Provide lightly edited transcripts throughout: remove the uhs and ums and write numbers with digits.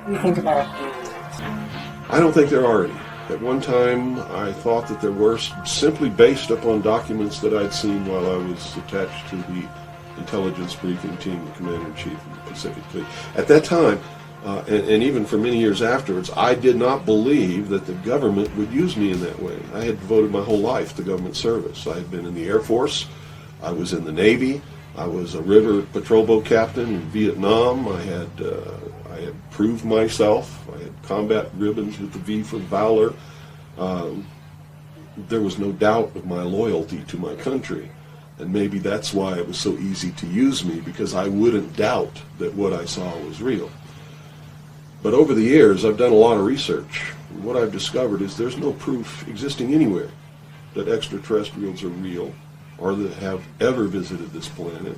you think about? I don't think there are any. At one time, I thought that there were, simply based upon documents that I'd seen while I was attached to the intelligence briefing team, the commander-in-chief of the Pacific Fleet. At that time, and even for many years afterwards, I did not believe that the government would use me in that way. I had devoted my whole life to government service. I had been in the Air Force, I was in the Navy, I was a river patrol boat captain in Vietnam. I had proved myself. I had combat ribbons with the V for Valor. There was no doubt of my loyalty to my country. And maybe that's why it was so easy to use me, because I wouldn't doubt that what I saw was real. But over the years, I've done a lot of research. And what I've discovered is there's no proof existing anywhere that extraterrestrials are real, or that have ever visited this planet,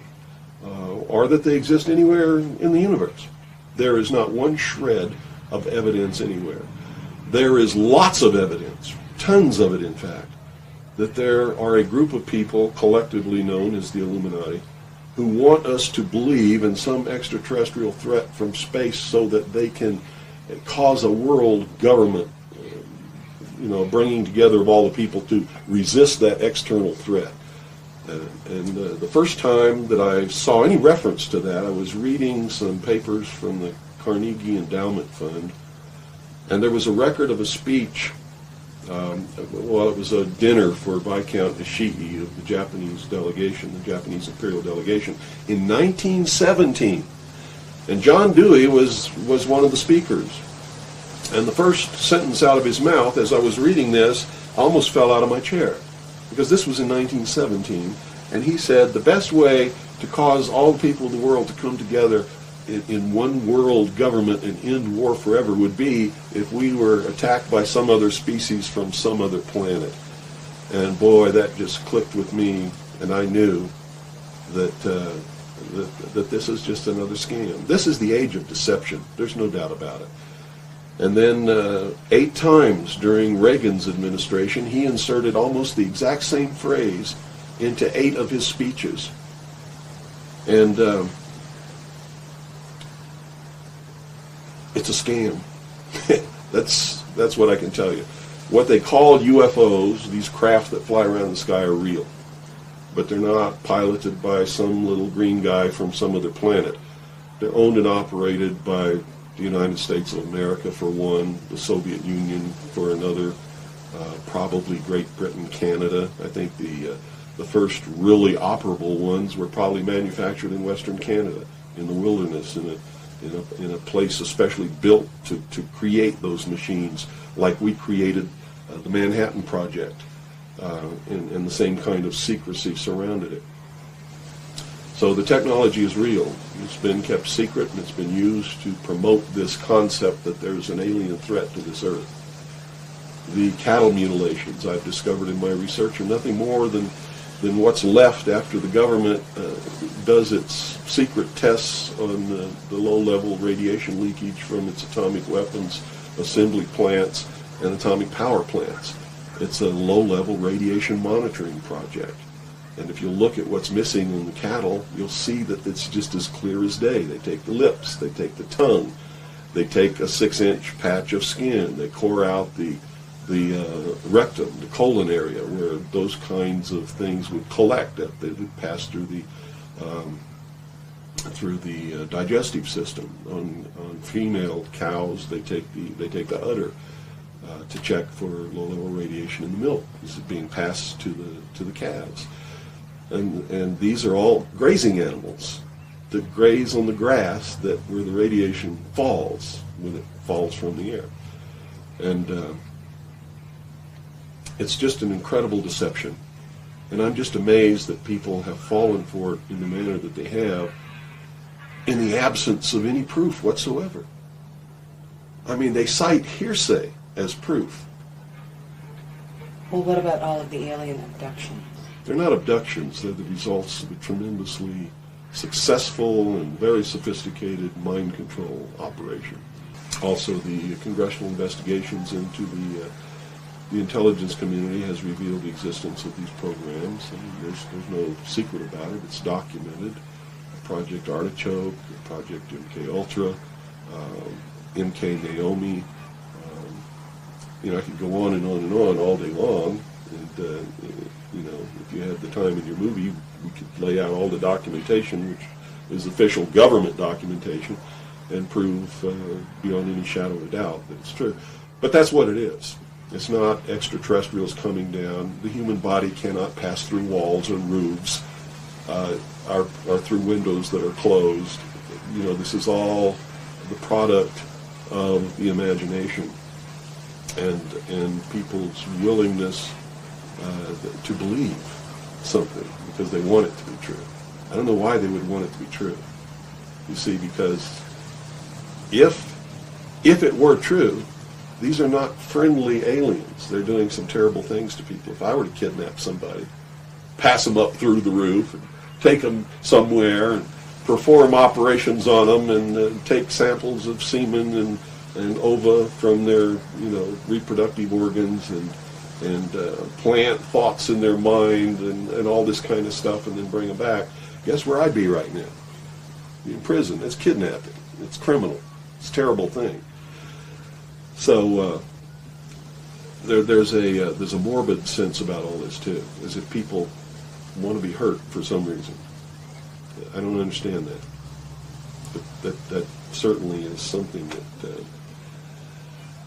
or that they exist anywhere in the universe. There is not one shred of evidence anywhere. There is lots of evidence, tons of it in fact, that there are a group of people collectively known as the Illuminati who want us to believe in some extraterrestrial threat from space so that they can cause a world government, bringing together of all the people to resist that external threat. The first time that I saw any reference to that, I was reading some papers from the Carnegie Endowment Fund, and there was a record of a speech. It was a dinner for Viscount Ishii of the Japanese delegation, the Japanese imperial delegation, in 1917. And John Dewey was one of the speakers. And the first sentence out of his mouth, as I was reading this, I almost fell out of my chair, because this was in 1917, and he said the best way to cause all the people of the world to come together in one world government and end war forever would be if we were attacked by some other species from some other planet. And boy, that just clicked with me, and I knew that that this is just another scam. This is the age of deception. There's no doubt about it. And then 8 times during Reagan's administration, he inserted almost the exact same phrase into 8 of his speeches. And it's a scam. That's what I can tell you. What they call UFOs, these craft that fly around the sky, are real. But they're not piloted by some little green guy from some other planet. They're owned and operated by the United States of America for one, the Soviet Union for another, probably Great Britain, Canada. I think the first really operable ones were probably manufactured in Western Canada, in the wilderness, in a place especially built to create those machines, like we created the Manhattan Project, and the same kind of secrecy surrounded it. So the technology is real. It's been kept secret, and it's been used to promote this concept that there's an alien threat to this earth. The cattle mutilations I've discovered in my research are nothing more than what's left after the government does its secret tests on the low-level radiation leakage from its atomic weapons assembly plants and atomic power plants. It's a low-level radiation monitoring project. And if you look at what's missing in the cattle, you'll see that it's just as clear as day. They take the lips, they take the tongue, they take a 6-inch patch of skin, they core out the rectum, the colon area, where those kinds of things would collect. They would pass through the digestive system. On female cows, they take the udder to check for low-level radiation in the milk. This is being passed to the calves. And these are all grazing animals that graze on the grass where the radiation falls when it falls from the air. And it's just an incredible deception. And I'm just amazed that people have fallen for it in the manner that they have in the absence of any proof whatsoever. I mean, they cite hearsay as proof. Well, what about all of the alien abductions? They're not abductions. They're the results of a tremendously successful and very sophisticated mind control operation. Also, the congressional investigations into the intelligence community has revealed the existence of these programs. And there's no secret about it. It's documented. Project Artichoke, Project MK Ultra, M.K. Naomi. I could go on and on and on all day long. And, if you had the time in your movie, we could lay out all the documentation, which is official government documentation, and prove beyond any shadow of a doubt that it's true. But that's what it is. It's not extraterrestrials coming down. The human body cannot pass through walls and roofs, or through windows that are closed. This is all the product of the imagination and people's willingness to believe something because they want it to be true. I don't know why they would want it to be true. You see, because if it were true, these are not friendly aliens. They're doing some terrible things to people. If I were to kidnap somebody, pass them up through the roof, and take them somewhere, and perform operations on them, and take samples of semen and ova from their reproductive organs, and plant thoughts in their mind, and all this kind of stuff, and then bring them back, guess where I'd be right now? In prison. It's kidnapping. It's criminal. It's a terrible thing. So there's a morbid sense about all this too, as if people want to be hurt for some reason. I don't understand that, but that certainly is something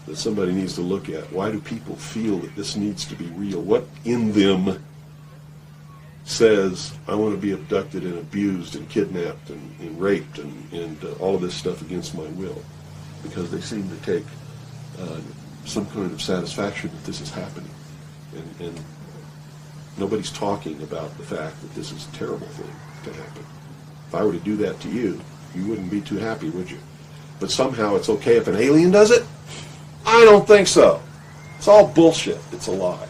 that somebody needs to look at. Why do people feel that this needs to be real? What in them says, I want to be abducted and abused and kidnapped and raped and all of this stuff against my will? Because they seem to take some kind of satisfaction that this is happening. And nobody's talking about the fact that this is a terrible thing to happen. If I were to do that to you, you wouldn't be too happy, would you? But somehow it's okay if an alien does it? I don't think so. It's all bullshit. It's a lie.